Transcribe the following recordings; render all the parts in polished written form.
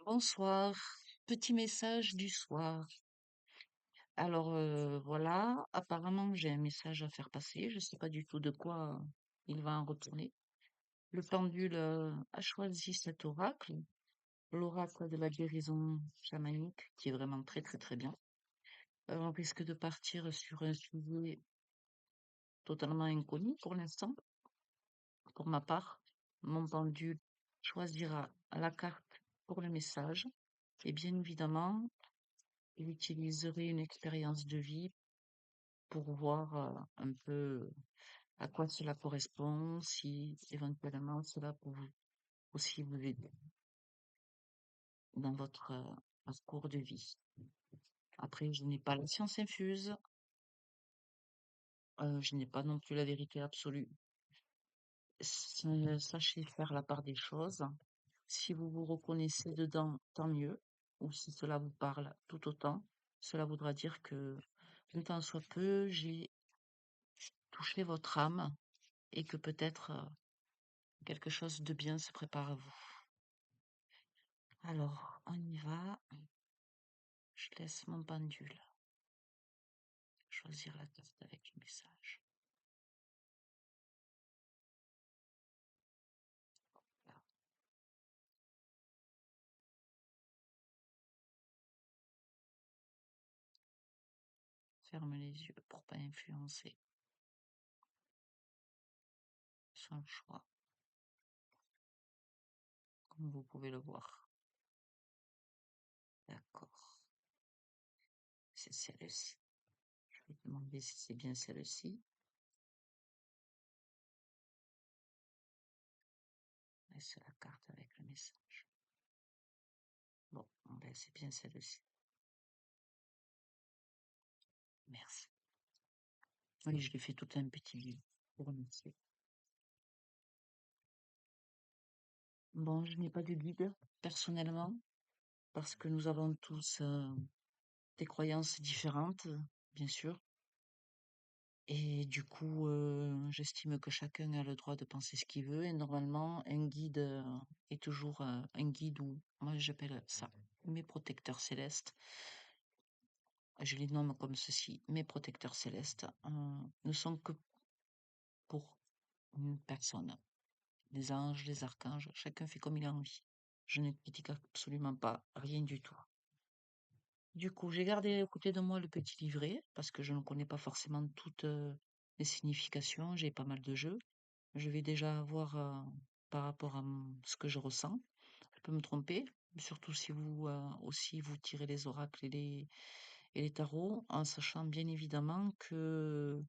Bonsoir, petit message du soir. Alors voilà, apparemment j'ai un message à faire passer, je sais pas du tout de quoi il va en retourner. Le pendule a choisi cet oracle, l'oracle de la guérison chamanique, qui est vraiment très très très bien. On risque de partir sur un sujet totalement inconnu pour l'instant. Pour ma part, mon pendule choisira la carte pour le message et bien évidemment, il utiliserait une expérience de vie pour voir un peu à quoi cela correspond, si éventuellement cela peut aussi vous aider dans votre parcours de vie. Après, je n'ai pas la science infuse, je n'ai pas non plus la vérité absolue. Sachez faire la part des choses. Si vous vous reconnaissez dedans, tant mieux. Ou si cela vous parle tout autant, cela voudra dire que, d'un temps soit peu, j'ai touché votre âme et que peut-être quelque chose de bien se prépare à vous. Alors, on y va. Je laisse mon pendule choisir la carte avec le message. Voilà. Ferme les yeux pour pas influencer son choix, comme vous pouvez le voir. D'accord. C'est celle-ci. Je vais demander si c'est bien celle-ci. Et c'est la carte avec le message. Bon, ben c'est bien celle-ci. Merci. Oui, je lui fais tout un petit livre pour remercier. Bon, je n'ai pas de guide, personnellement, parce que nous avons tous des croyances différentes, bien sûr. Et du coup, j'estime que chacun a le droit de penser ce qu'il veut. Et normalement, un guide est toujours un guide ou moi j'appelle ça mes protecteurs célestes. Je les nomme comme ceci, mes protecteurs célestes, ne sont que pour une personne. Les anges, les archanges, chacun fait comme il a envie. Je ne critique absolument pas, rien du tout. Du coup, j'ai gardé à côté de moi le petit livret parce que je ne connais pas forcément toutes les significations. J'ai pas mal de jeux. Je vais déjà voir par rapport à ce que je ressens. Je peux me tromper, surtout si vous aussi vous tirez les oracles et les tarots, en sachant bien évidemment que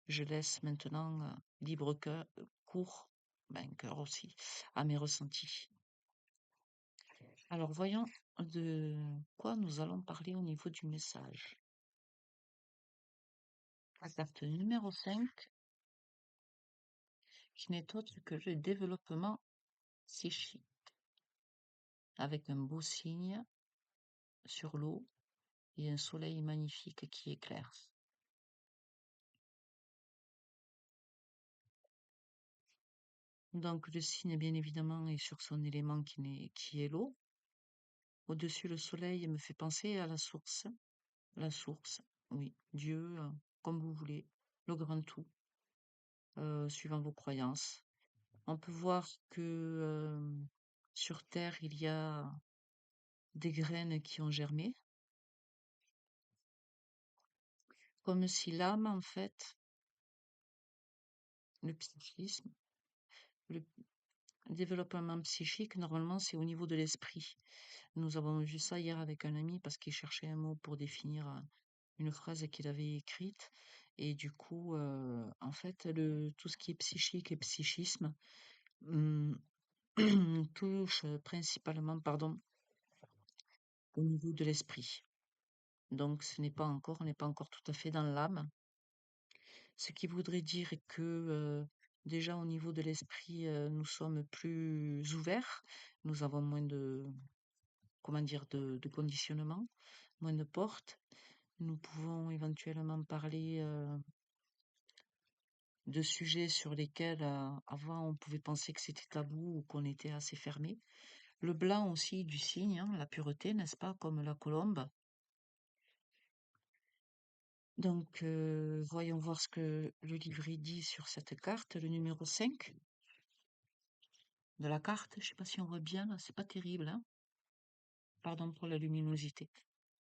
je laisse maintenant libre cours, ben cœur aussi, à mes ressentis. Alors voyons de quoi nous allons parler au niveau du message. La carte numéro 5, qui n'est autre que le développement psychique, avec un beau signe sur l'eau et un soleil magnifique qui éclaire. Donc le signe, bien évidemment, est sur son élément qui est l'eau. Au-dessus, le soleil me fait penser à la source. La source, oui, Dieu, comme vous voulez, le grand tout, suivant vos croyances. On peut voir que sur Terre, il y a des graines qui ont germé, comme si l'âme, en fait, le psychisme, le développement psychique, normalement, c'est au niveau de l'esprit. Nous avons vu ça hier avec un ami parce qu'il cherchait un mot pour définir une phrase qu'il avait écrite. Et du coup, en fait, tout ce qui est psychique et psychisme hum, touche principalement, pardon, au niveau de l'esprit. Donc, on n'est pas encore tout à fait dans l'âme. Ce qui voudrait dire que déjà au niveau de l'esprit, nous sommes plus ouverts, nous avons moins de, comment dire, de conditionnement, moins de portes. Nous pouvons éventuellement parler de sujets sur lesquels avant on pouvait penser que c'était tabou ou qu'on était assez fermé. Le blanc aussi du signe, hein, la pureté, n'est-ce pas, comme la colombe. Donc, voyons voir ce que le livret dit sur cette carte, le numéro 5 de la carte. Je sais pas si on voit bien, là, c'est pas terrible, hein. Pardon pour la luminosité.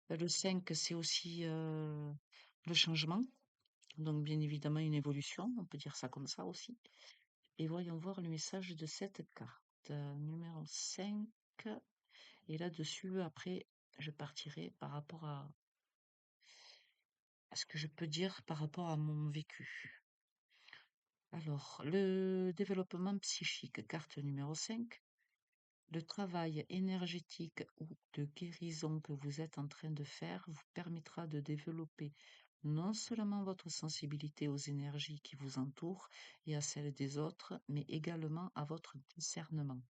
Le 5, c'est aussi le changement, donc bien évidemment une évolution, on peut dire ça comme ça aussi. Et voyons voir le message de cette carte. Numéro 5. Et là-dessus, après, je partirai par rapport à ce que je peux dire par rapport à mon vécu. Alors, le développement psychique, carte numéro 5. Le travail énergétique ou de guérison que vous êtes en train de faire vous permettra de développer non seulement votre sensibilité aux énergies qui vous entourent et à celles des autres, mais également à votre discernement.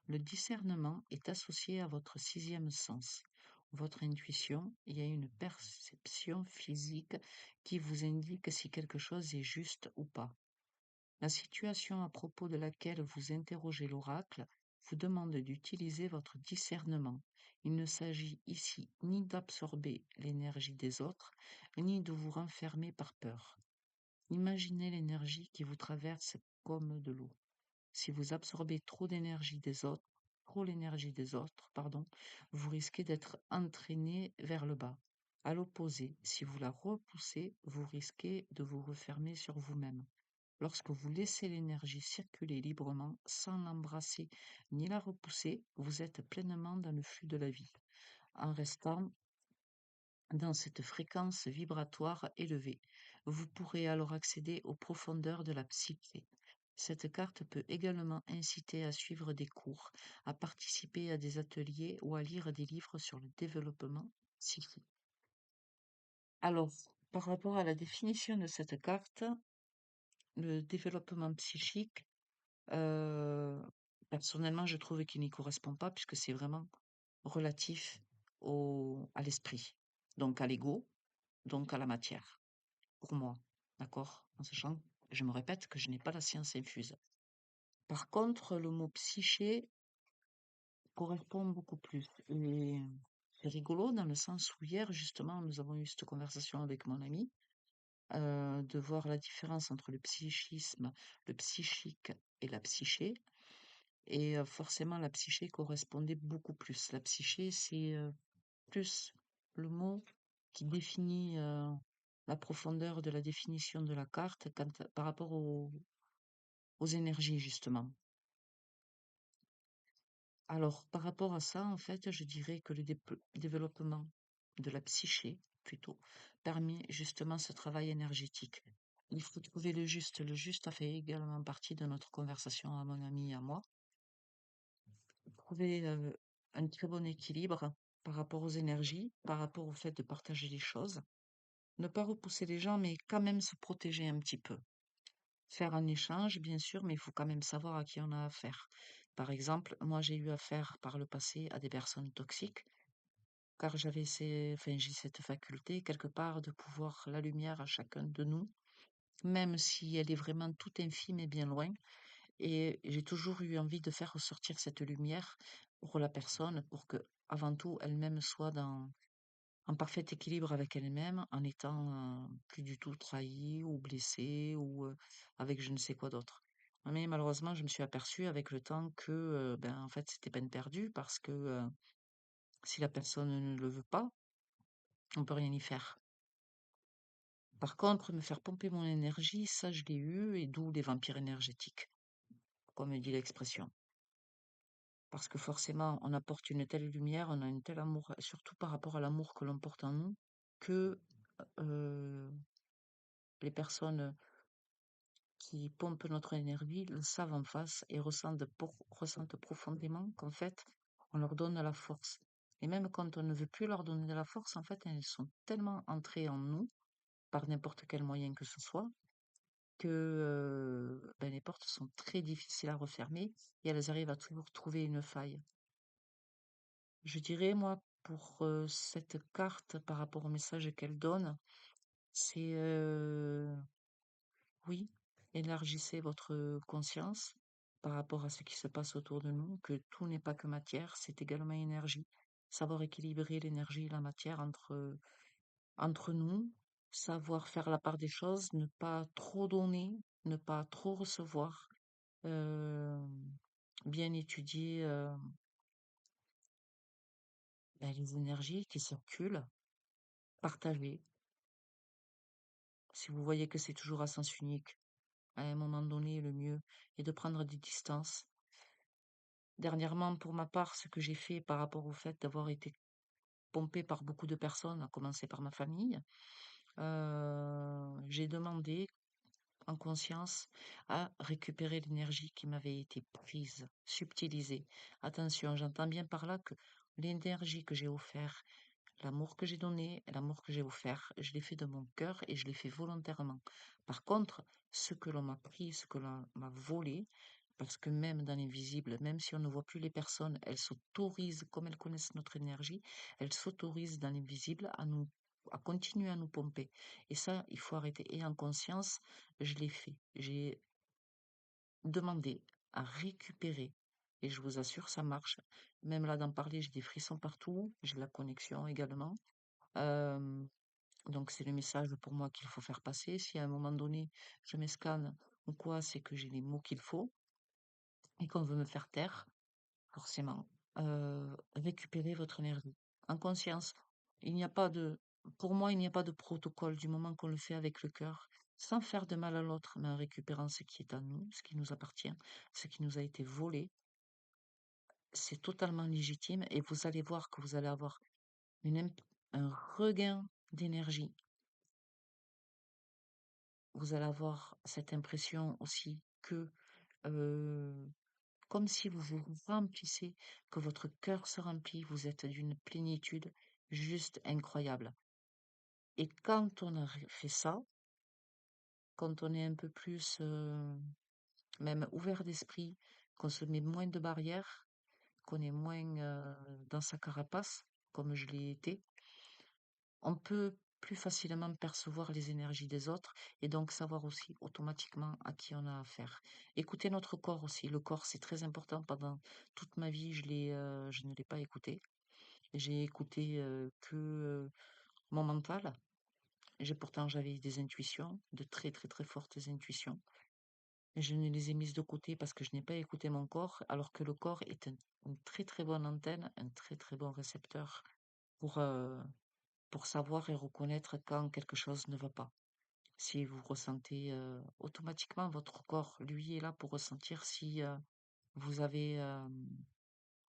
Le discernement est associé à votre sixième sens, votre intuition, et à une perception physique qui vous indique si quelque chose est juste ou pas. La situation à propos de laquelle vous interrogez l'oracle vous demande d'utiliser votre discernement. Il ne s'agit ici ni d'absorber l'énergie des autres, ni de vous renfermer par peur. Imaginez l'énergie qui vous traverse comme de l'eau. Si vous absorbez trop l'énergie des autres, pardon, vous risquez d'être entraîné vers le bas. À l'opposé, si vous la repoussez, vous risquez de vous refermer sur vous-même. Lorsque vous laissez l'énergie circuler librement, sans l'embrasser ni la repousser, vous êtes pleinement dans le flux de la vie, en restant dans cette fréquence vibratoire élevée. Vous pourrez alors accéder aux profondeurs de la psyché. Cette carte peut également inciter à suivre des cours, à participer à des ateliers ou à lire des livres sur le développement psychique. Alors, par rapport à la définition de cette carte, le développement psychique, Heu, personnellement, je trouve qu'il n'y correspond pas puisque c'est vraiment relatif à l'esprit, donc à l'ego, donc à la matière, pour moi, d'accord? En sachant, je me répète, que je n'ai pas la science infuse. Par contre, le mot psyché correspond beaucoup plus et c'est rigolo dans le sens où hier, justement, nous avons eu cette conversation avec mon ami, de voir la différence entre le psychisme, le psychique et la psyché. Et forcément, la psyché correspondait beaucoup plus. La psyché, c'est plus le mot qui définit la profondeur de la définition de la carte par rapport aux énergies, justement. Alors, par rapport à ça, en fait, je dirais que le développement de la psyché, plutôt, permet justement ce travail énergétique. Il faut trouver le juste. Le juste a fait également partie de notre conversation à mon ami et à moi. Trouver un très bon équilibre par rapport aux énergies, par rapport au fait de partager les choses. Ne pas repousser les gens, mais quand même se protéger un petit peu. Faire un échange, bien sûr, mais il faut quand même savoir à qui on a affaire. Par exemple, moi j'ai eu affaire par le passé à des personnes toxiques, car j'ai cette faculté quelque part de pouvoir la lumière à chacun de nous, même si elle est vraiment toute infime et bien loin. Et j'ai toujours eu envie de faire ressortir cette lumière pour la personne, pour que, avant tout, elle-même soit en parfait équilibre avec elle-même, en étant plus du tout trahie ou blessée ou avec je ne sais quoi d'autre. Mais malheureusement, je me suis aperçue avec le temps que, ben, en fait, c'était peine perdue parce que si la personne ne le veut pas, on peut rien y faire. Par contre, me faire pomper mon énergie, ça, je l'ai eu, et d'où les vampires énergétiques, comme dit l'expression. Parce que forcément, on apporte une telle lumière, on a un tel amour, surtout par rapport à l'amour que l'on porte en nous, que euh, les personnes qui pompent notre énergie le savent en face et ressentent profondément qu'en fait, on leur donne la force. Et même quand on ne veut plus leur donner de la force, en fait, elles sont tellement entrées en nous, par n'importe quel moyen que ce soit, que ben, les portes sont très difficiles à refermer et elles arrivent à toujours trouver une faille. Je dirais, moi, pour cette carte, par rapport au message qu'elle donne, c'est oui, élargissez votre conscience, par rapport à ce qui se passe autour de nous, que tout n'est pas que matière, c'est également énergie. Savoir équilibrer l'énergie et la matière entre nous, savoir faire la part des choses, ne pas trop donner, ne pas trop recevoir, euh, bien étudier ben, les énergies qui circulent, partager. Si vous voyez que c'est toujours à sens unique, à un moment donné, le mieux est de prendre des distances. Dernièrement, pour ma part, ce que j'ai fait par rapport au fait d'avoir été pompée par beaucoup de personnes, à commencer par ma famille, j'ai demandé en conscience à récupérer l'énergie qui m'avait été prise, subtilisée. Attention, j'entends bien par là que l'énergie que j'ai offert, l'amour que j'ai donné, l'amour que j'ai offert, je l'ai fait de mon cœur et je l'ai fait volontairement. Par contre, ce que l'on m'a pris, ce que l'on m'a volé, parce que même dans l'invisible, même si on ne voit plus les personnes, elles s'autorisent, comme elles connaissent notre énergie, elles s'autorisent dans l'invisible à continuer à nous pomper. Et ça, il faut arrêter. Et en conscience, je l'ai fait. J'ai demandé à récupérer. Et je vous assure, ça marche. Même là, d'en parler, j'ai des frissons partout. J'ai la connexion également. Euh, donc, c'est le message pour moi qu'il faut faire passer. Si à un moment donné, je m'escanne ou quoi, c'est que j'ai les mots qu'il faut et qu'on veut me faire taire, forcément. Récupérez votre énergie. En conscience, il n'y a pas de, pour moi, il n'y a pas de protocole du moment qu'on le fait avec le cœur, sans faire de mal à l'autre, mais en récupérant ce qui est à nous, ce qui nous appartient, ce qui nous a été volé. C'est totalement légitime et vous allez voir que vous allez avoir un regain d'énergie. Vous allez avoir cette impression aussi que, euh, comme si vous vous remplissez, que votre cœur se remplit, vous êtes d'une plénitude juste incroyable. Et quand on a fait ça, quand on est un peu plus même ouvert d'esprit, qu'on se met moins de barrières, qu'on est moins dans sa carapace, comme je l'ai été, on peut plus facilement percevoir les énergies des autres et donc savoir aussi automatiquement à qui on a affaire. Écouter notre corps aussi. Le corps, c'est très important. Pendant toute ma vie, je ne l'ai pas écouté. J'ai écouté que mon mental. Pourtant, j'avais des intuitions, de très très très fortes intuitions. Je ne les ai mises de côté parce que je n'ai pas écouté mon corps, alors que le corps est une très très bonne antenne, un très très bon récepteur pour, pour savoir et reconnaître quand quelque chose ne va pas. Si vous ressentez automatiquement, votre corps, lui, est là pour ressentir si vous avez,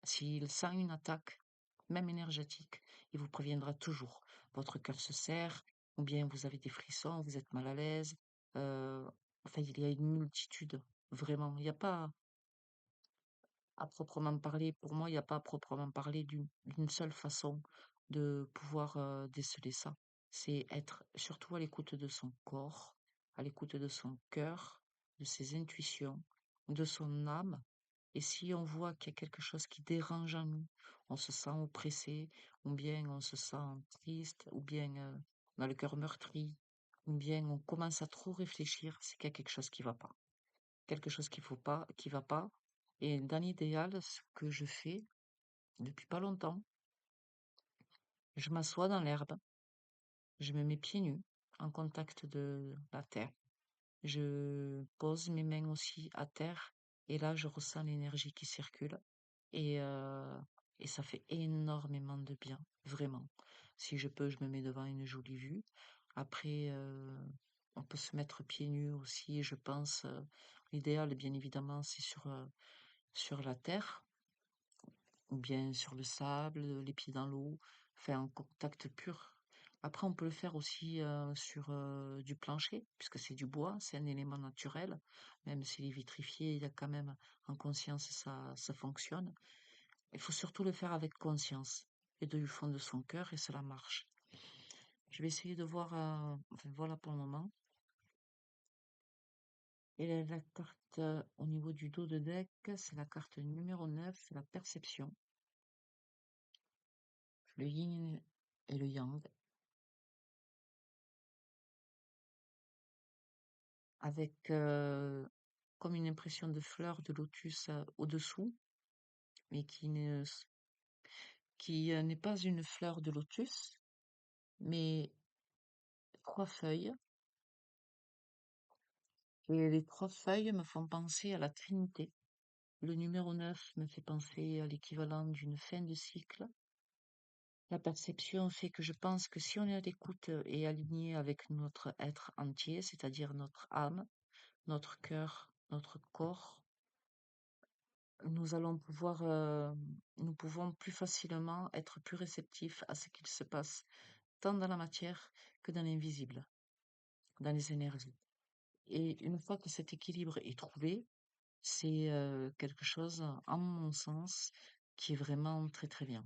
s'il sent une attaque, même énergétique, il vous préviendra toujours. Votre cœur se serre, ou bien vous avez des frissons, vous êtes mal à l'aise. euh, enfin, il y a une multitude, vraiment. Il n'y a pas à proprement parler, pour moi, il n'y a pas à proprement parler d'une seule façon de pouvoir déceler ça. C'est être surtout à l'écoute de son corps, à l'écoute de son cœur, de ses intuitions, de son âme. Et si on voit qu'il y a quelque chose qui dérange en nous, on se sent oppressé, ou bien on se sent triste, ou bien on a le cœur meurtri, ou bien on commence à trop réfléchir, c'est qu'il y a quelque chose qui va pas. Quelque chose qu'il faut pas, qui va pas. Et dans l'idéal, ce que je fais depuis pas longtemps, je m'assois dans l'herbe, je me mets pieds nus en contact de la terre. Je pose mes mains aussi à terre et là, je ressens l'énergie qui circule et, euh, et ça fait énormément de bien, vraiment. Si je peux, je me mets devant une jolie vue. Après, on peut se mettre pieds nus aussi, je pense. L'idéal, bien évidemment, c'est sur la terre ou bien sur le sable, les pieds dans l'eau, faire un contact pur. Après, on peut le faire aussi sur du plancher, puisque c'est du bois, c'est un élément naturel. Même s'il est vitrifié, il y a quand même en conscience, ça fonctionne. Il faut surtout le faire avec conscience et du fond de son cœur, et cela marche. Je vais essayer de voir, enfin voilà pour le moment. Et la carte au niveau du dos de deck, c'est la carte numéro 9, c'est la perception, le yin et le yang, avec comme une impression de fleur de lotus au-dessous, mais qui n'est pas une fleur de lotus, mais 3 feuilles. Et les 3 feuilles me font penser à la Trinité. Le numéro 9 me fait penser à l'équivalent d'une fin de cycle. La perception fait que je pense que si on est à l'écoute et aligné avec notre être entier, c'est-à-dire notre âme, notre cœur, notre corps, nous allons nous pouvons plus facilement être plus réceptifs à ce qu'il se passe, tant dans la matière que dans l'invisible, dans les énergies. Et une fois que cet équilibre est trouvé, c'est quelque chose, à mon sens, qui est vraiment très très bien.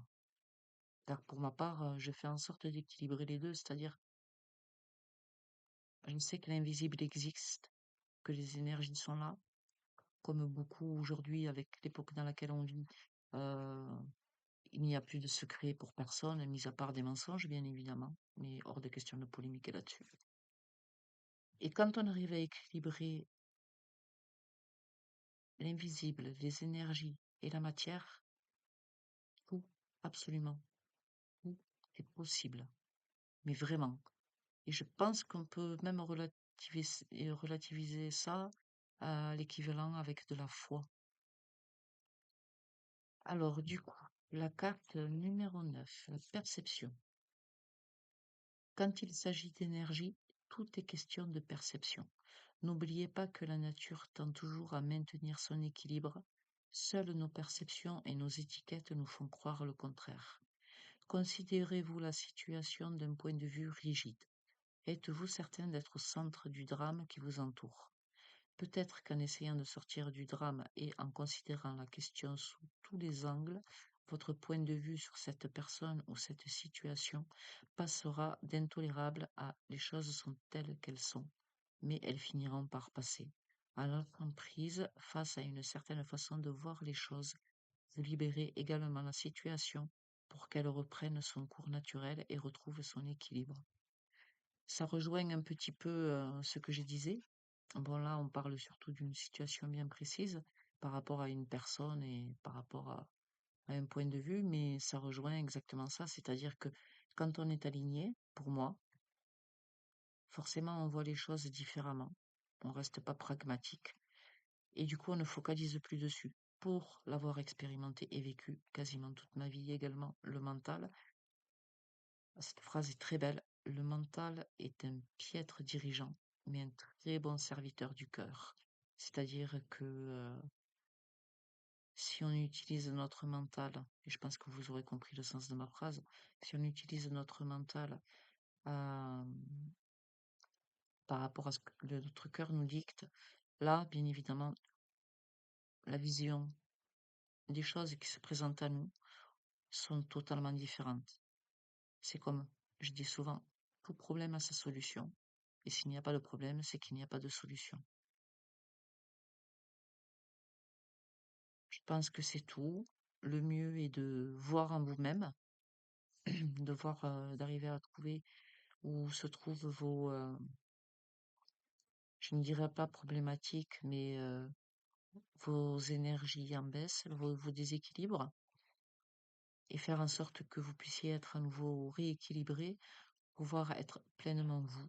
Car pour ma part, je fais en sorte d'équilibrer les deux, c'est-à-dire, je sais que l'invisible existe, que les énergies sont là, comme beaucoup aujourd'hui avec l'époque dans laquelle on vit. euh, il n'y a plus de secret pour personne, mis à part des mensonges, bien évidemment, mais hors de question de polémiquer là-dessus. Et quand on arrive à équilibrer l'invisible, les énergies et la matière, tout, absolument tout est possible. Mais vraiment. Et je pense qu'on peut même relativiser ça à l'équivalent avec de la foi. Alors, du coup, la carte numéro 9, la perception. Quand il s'agit d'énergie, tout est question de perception. N'oubliez pas que la nature tend toujours à maintenir son équilibre. Seules nos perceptions et nos étiquettes nous font croire le contraire. Considérez-vous la situation d'un point de vue rigide. Êtes-vous certain d'être au centre du drame qui vous entoure? Peut-être qu'en essayant de sortir du drame et en considérant la question sous tous les angles, votre point de vue sur cette personne ou cette situation passera d'intolérable à les choses sont telles qu'elles sont, mais elles finiront par passer. Alors comprise face à une certaine façon de voir les choses, vous libérez également la situation pour qu'elle reprenne son cours naturel et retrouve son équilibre. Ça rejoint un petit peu ce que je disais. Bon, là, on parle surtout d'une situation bien précise par rapport à une personne et par rapport à un point de vue, mais ça rejoint exactement ça. C'est-à-dire que quand on est aligné, pour moi, forcément, on voit les choses différemment. On reste pas pragmatique. Et du coup, on ne focalise plus dessus. Pour l'avoir expérimenté et vécu quasiment toute ma vie également, le mental, cette phrase est très belle. Le mental est un piètre dirigeant, mais un très bon serviteur du cœur. C'est-à-dire que si on utilise notre mental, et je pense que vous aurez compris le sens de ma phrase, si on utilise notre mental euh, par rapport à ce que notre cœur nous dicte, là, bien évidemment, la vision des choses qui se présentent à nous sont totalement différentes. C'est comme je dis souvent, tout problème a sa solution. Et s'il n'y a pas de problème, c'est qu'il n'y a pas de solution. Je pense que c'est tout. Le mieux est de voir en vous-même, de voir, d'arriver à trouver où se trouvent je ne dirais pas problématiques, mais vos énergies en baisse, vos déséquilibres, et faire en sorte que vous puissiez être à nouveau rééquilibré, pouvoir être pleinement vous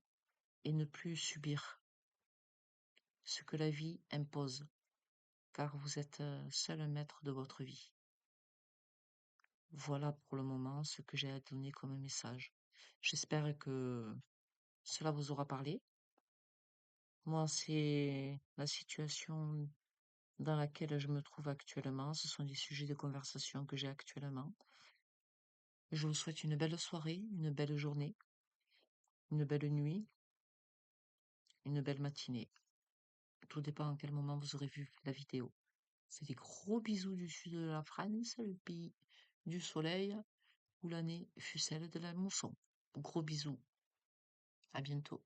et ne plus subir ce que la vie impose, car vous êtes seul maître de votre vie. Voilà pour le moment ce que j'ai à donner comme message. J'espère que cela vous aura parlé. Moi, c'est la situation dans laquelle je me trouve actuellement. Ce sont des sujets de conversation que j'ai actuellement. Je vous souhaite une belle soirée, une belle journée, une belle nuit, une belle matinée. Tout dépend à quel moment vous aurez vu la vidéo. C'est des gros bisous du sud de la France, le pays du soleil, où l'année fut celle de la mousson. Gros bisous. À bientôt.